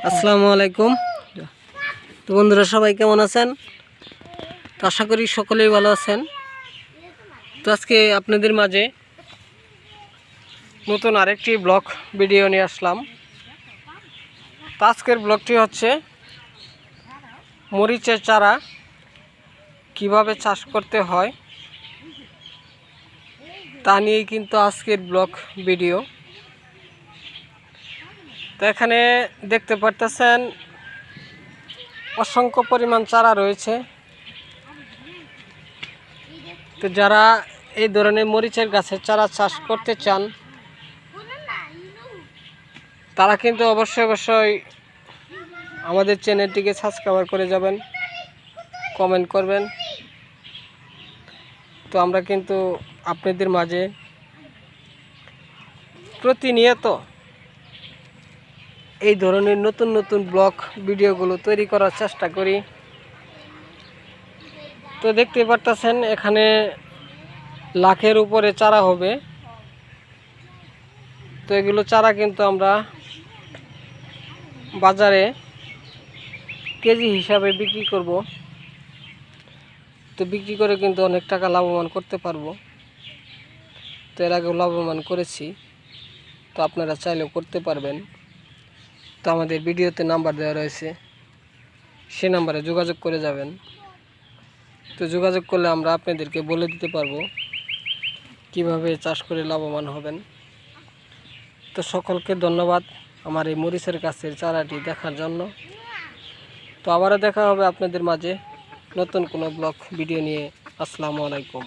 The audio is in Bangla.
আসসালামু আলাইকুম। তো বন্ধুরা সবাই কেমন আছেন? তো আশা করি সকলেই ভালো আছেন। তো আজকে আপনাদের মাঝে নতুন আরেকটি ব্লগ ভিডিও নিয়ে আসলাম। তো আজকের ব্লগটি হচ্ছে মরিচের চারা কিভাবে চাষ করতে হয় তা নিয়েই কিন্তু আজকের ব্লগ ভিডিও। তো এখানে দেখতে পারতেছেন অসংখ্য পরিমাণ চারা রয়েছে। তো যারা এই ধরনের মরিচের গাছের চারা চাষ করতে চান তারা কিন্তু অবশ্যই আমাদের চ্যানেলটিকে সাবস্ক্রাইব করে যাবেন, কমেন্ট করবেন। তো আমরা কিন্তু আপনাদের মাঝে প্রতিনিয়ত এই ধরনের নতুন নতুন ব্লগ ভিডিওগুলো তৈরি করার চেষ্টা করি। তো দেখতে পারতেছেন এখানে লাখের উপরে চারা হবে। তো এগুলো চারা কিন্তু আমরা বাজারে কেজি হিসাবে বিক্রি করব। তো বিক্রি করে কিন্তু অনেক টাকা লাভবান করতে পারবো। তো এর আগেও লাভবান করেছি, তো আপনারা চাইলেও করতে পারবেন। তো আমাদের ভিডিওতে নাম্বার দেওয়া রয়েছে, সে নাম্বারে যোগাযোগ করে যাবেন। তো যোগাযোগ করলে আমরা আপনাদেরকে বলে দিতে পারবো কিভাবে চাষ করে লাভবান হবেন। তো সকলকে ধন্যবাদ আমার এই মরিচের গাছের চারাটি দেখার জন্য। তো আবারও দেখা হবে আপনাদের মাঝে নতুন কোনো ব্লগ ভিডিও নিয়ে। আসসালামু আলাইকুম।